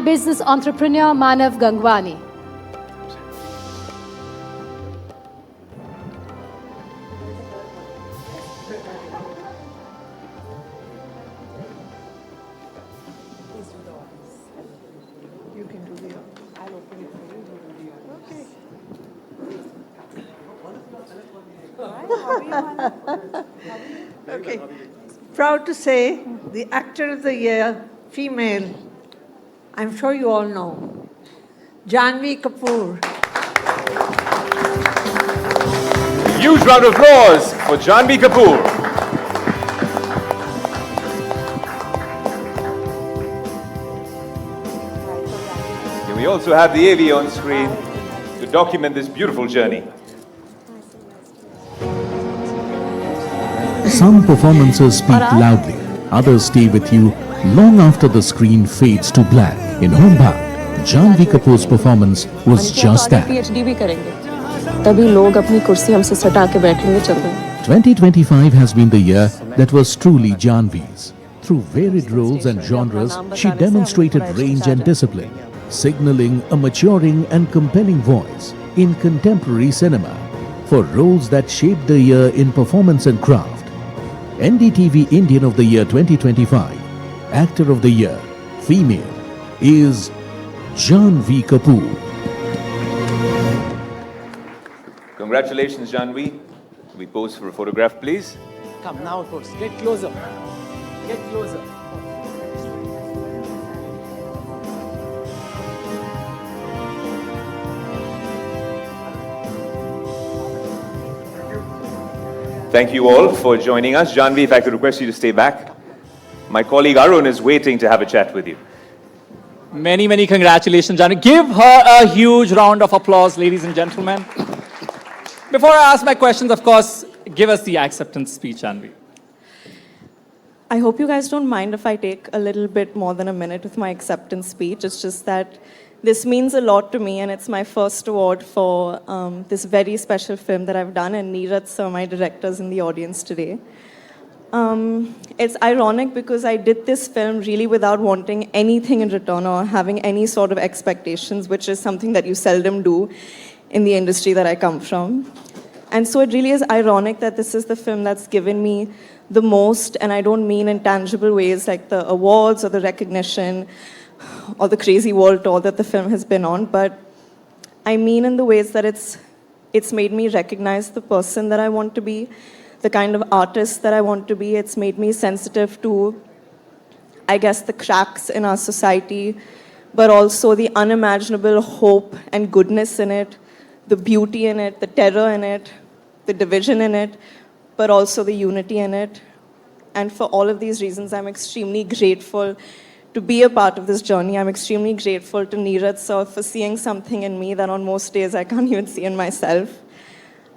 and business entrepreneur Manav Gangwani. Okay. Proud to say, the Actor of the Year, female, I'm sure you all know, Janhvi Kapoor. Huge round of applause for Janhvi Kapoor. Here we also have the AV on screen to document this beautiful journey. Some performances speak loudly, others stay with you long after the screen fades to black. In Homebound, Janhvi Kapoor's performance was just that. PhD भी करेंगे, तभी लोग अपनी कुर्सी हमसे सटा के बैठेंगे चल रहे। 2025 has been the year that was truly Janhvi's. Through varied roles and genres, she demonstrated range and discipline, signaling a maturing and compelling voice in contemporary cinema. For roles that shaped the year in performance and craft, NDTV Indian of the Year 2025, Actor of the Year, Female, is Janhvi Kapoor. Congratulations, Janhvi. We pose for a photograph, please. Come now, of course. Get closer. Get closer. Thank you all for joining us. Janhvi, if I could request you to stay back. My colleague Arun is waiting to have a chat with you. Many, many congratulations, Janhvi. Give her a huge round of applause, ladies and gentlemen. Before I ask my questions, of course, give us the acceptance speech, Janhvi. I hope you guys don't mind if I take a little bit more than a minute with my acceptance speech. It's just that this means a lot to me, and it's my first award for this very special film that I've done, and Neeraj sir, my director, is in the audience today. It's ironic because I did this film really without wanting anything in return or having any sort of expectations, which is something that you seldom do in the industry that I come from. And so it really is ironic that this is the film that's given me the most, and I don't mean in tangible ways like the awards or the recognition or the crazy world tour that the film has been on, but I mean in the ways that it's made me recognize the person that I want to be, the kind of artist that I want to be. It's made me sensitive to, I guess, the cracks in our society, but also the unimaginable hope and goodness in it, the beauty in it, the terror in it, the division in it, but also the unity in it. And for all of these reasons, I'm extremely grateful to be a part of this journey. I'm extremely grateful to Neeraj sir for seeing something in me that on most days I can't even see in myself.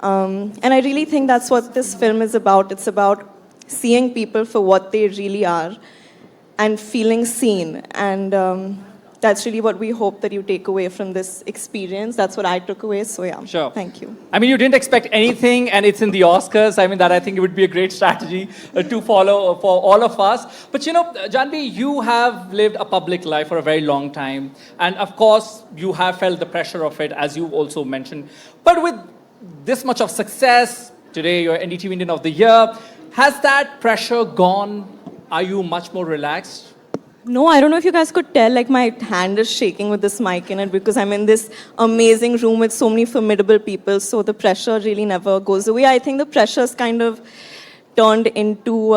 And I really think that's what this film is about. It's about seeing people for what they really are and feeling seen. And that's really what we hope that you take away from this experience. That's what I took away, so yeah. Sure. Thank you. I mean, you didn't expect anything, and it's in the Oscars. I mean, that I think it would be a great strategy to follow for all of us. But you know, Janhvi, you have lived a public life for a very long time. And of course, you have felt the pressure of it, as you also mentioned. But with this much of success, today you're NDTV Indian of the Year, has that pressure gone? Are you much more relaxed? No, I don't know if you guys could tell, like my hand is shaking with this mic in it because I'm in this amazing room with so many formidable people, so the pressure really never goes away. I think the pressure's kind of turned into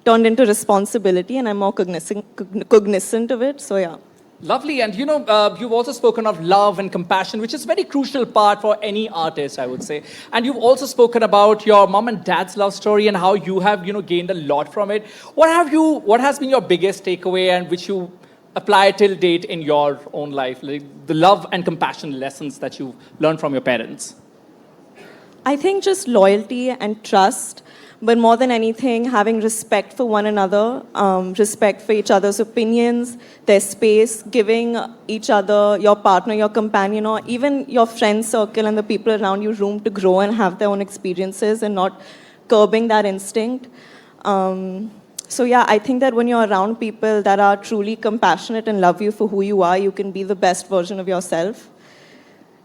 responsibility, and I'm more cognizant of it, so yeah. Lovely. And you know, you've also spoken of love and compassion, which is a very crucial part for any artist, I would say. And you've also spoken about your mom and dad's love story and how you have, you know, gained a lot from it. What has been your biggest takeaway and which you apply till date in your own life? Like the love and compassion lessons that you've learned from your parents? I think just loyalty and trust. But more than anything, having respect for one another, respect for each other's opinions, their space, giving each other, your partner, your companion, or even your friend circle and the people around you room to grow and have their own experiences and not curbing that instinct. So yeah, I think that when you're around people that are truly compassionate and love you for who you are, you can be the best version of yourself.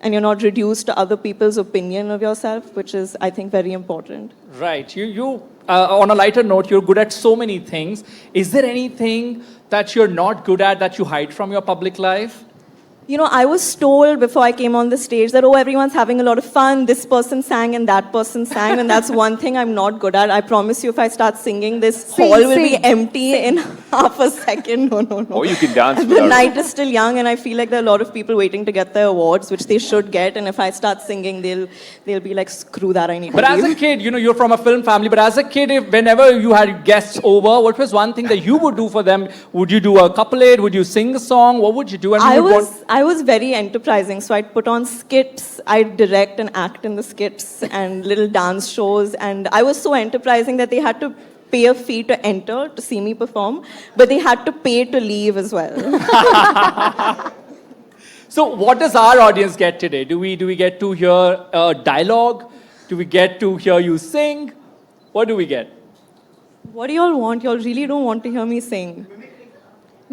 And you're not reduced to other people's opinion of yourself, which is, I think, very important. Right. You on a lighter note, you're good at so many things. Is there anything that you're not good at that you hide from your public life? You know, I was told before I came on the stage that, oh, everyone's having a lot of fun. This person sang and that person sang. And that's one thing I'm not good at. I promise you, if I start singing, this hall will be empty in half a second. No. Or you can dance The night is still young, and I feel like there are a lot of people waiting to get their awards, which they should get. And if I start singing, they'll be like, screw that, I need But to as leave. a kid, you're from a film family, but as a kid, whenever you had guests over, what was one thing that you would do for them? Would you do a couplet? Would you sing a song? What would you do? I was very enterprising, so I'd put on skits, I'd direct and act in the skits and little dance shows, and I was so enterprising that they had to pay a fee to enter to see me perform, but they had to pay to leave as well. So what does our audience get today? Do we get to hear dialogue? Do we get to hear you sing? What do we get? What do y'all want? Y'all really don't want to hear me sing.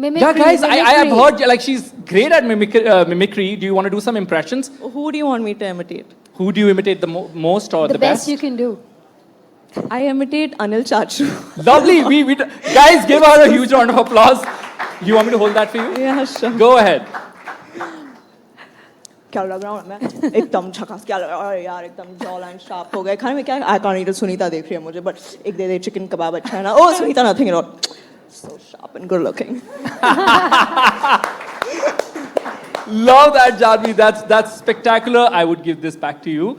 Mimicry. Yeah, guys, I have mimicry. heard like she's great at mimicry. Do you want to do some impressions? Who do you want me to imitate? Who do you imitate the most or the best you can do. I imitate Anil Chachu. Lovely. We guys, give her a huge round of applause. You want me to hold that for you? Yeah, sure. Go ahead. क्या लग रहा हूँ मैं एकदम झकास क्या लग रहा है यार एकदम जॉ लाइन शार्प हो गए खाने में क्या आई कांट ईट सुनीता देख रही है मुझे बट एक दे चिकन कबाब अच्छा है ना ओ Sunita nothing at all so sharp and good looking. Love that, Janhvi. That's spectacular. I would give this back to you.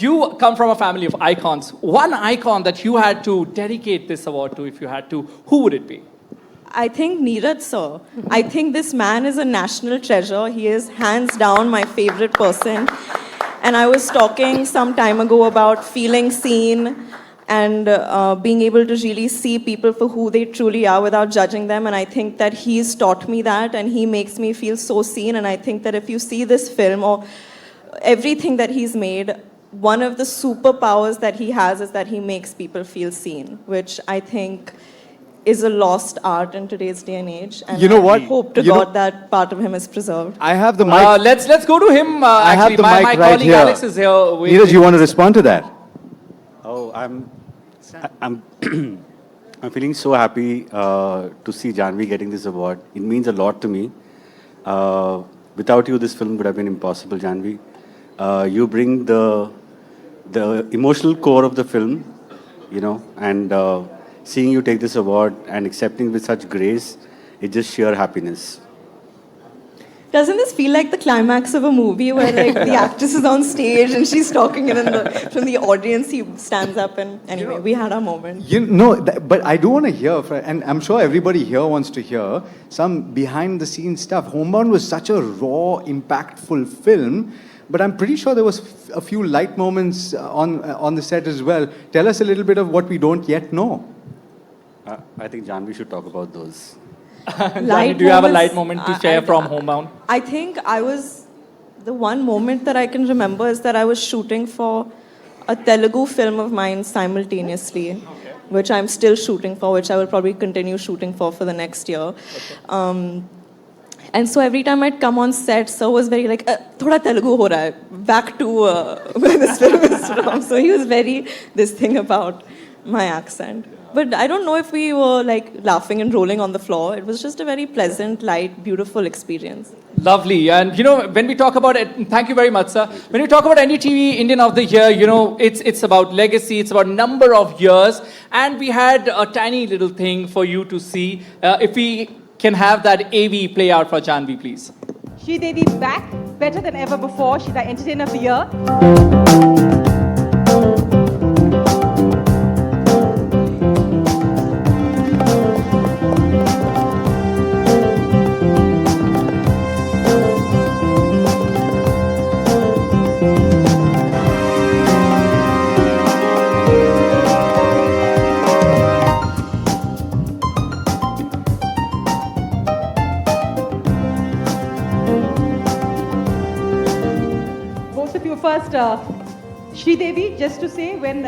You come from a family of icons. One icon that you had to dedicate this award to, if you had to, who would it be? I think Neeraj sir. I think this man is a national treasure. He is hands down my favorite person. And I was talking some time ago about feeling seen and being able to really see people for who they truly are without judging them. And I think that he's taught me that, and he makes me feel so seen. And I think that if you see this film or everything that he's made, one of the superpowers that he has is that he makes people feel seen, which I think is a lost art in today's day and age. And You know I what? hope to You know- God that part of him is preserved. I have the mic. Let's go to him. I have Actually, the my mic right colleague here. Alex is here. Neeraj, you want to respond to that? Oh, I'm feeling so happy to see Janhvi getting this award. It means a lot to me. Without you, this film would have been impossible, Janhvi. You bring the emotional core of the film, and seeing you take this award and accepting with such grace, it's just sheer happiness. Doesn't this feel like the climax of a movie where like the actress is on stage and she's talking and then from the audience he stands up and anyway, we had our moment. But I do want to hear, and I'm sure everybody here wants to hear, some behind the scenes stuff. Homebound was such a raw, impactful film, but I'm pretty sure there was a few light moments on the set as well. Tell us a little bit of what we don't yet know. I think Janhvi should talk about those. Janhvi, do you have a light moment to share from Homebound? I think the one moment that I can remember is that I was shooting for a Telugu film of mine simultaneously, which I'm still shooting for, which I will probably continue shooting for the next year. And so every time I'd come on set, Sir was very like, thoda Telugu ho raha hai, back to where this film is from. So he was very this thing about my accent. But I don't know if we were like laughing and rolling on the floor. It was just a very pleasant, light, beautiful experience. Lovely. And when we talk about it, thank you very much, sir. When we talk about NDTV Indian of the Year, it's about legacy, it's about number of years. And we had a tiny little thing for you to see. If we can have that AV play out for Janhvi, please. Sridevi's back, better than ever before. She's our Entertainer of the Year. Both of you first, Sridevi, just to say when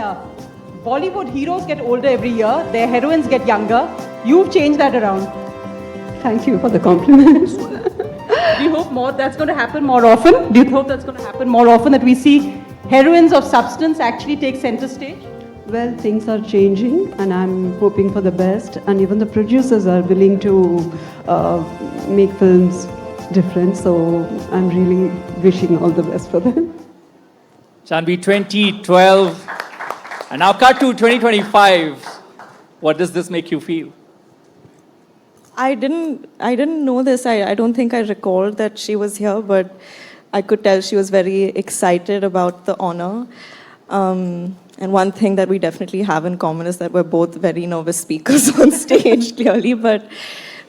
Bollywood heroes get older every year, their heroines get younger. You've changed that around. Thank you for the compliments. Do you hope that's going to happen more often? Do you hope that's going to happen more often, that we see heroines of substance actually take center stage? Well, things are changing and I'm hoping for the best, and even the producers are willing to make films different, so I'm really wishing all the best for them. Janhvi, 2012, and now cut to 2025. What does this make you feel? I didn't know this. I don't think I recalled that she was here, but I could tell she was very excited about the honor. And one thing that we definitely have in common is that we're both very nervous speakers on stage, clearly. But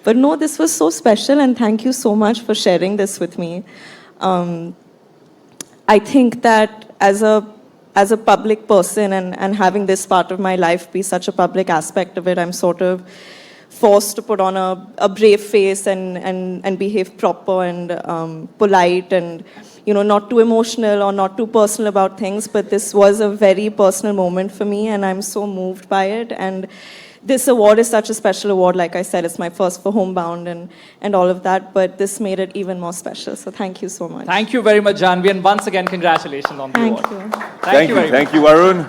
no, this was so special, and thank you so much for sharing this with me. I think that as a public person and having this part of my life be such a public aspect of it, I'm sort of forced to put on a brave face and behave proper and polite and, not too emotional or not too personal about things. But this was a very personal moment for me, and I'm so moved by it. And this award is such a special award. Like I said, it's my first for Homebound and all of that, but this made it even more special. So thank you so much. Thank you very much, Janhvi, and once again, congratulations on the award. Thank you. Thank you very much. Thank you, Arun.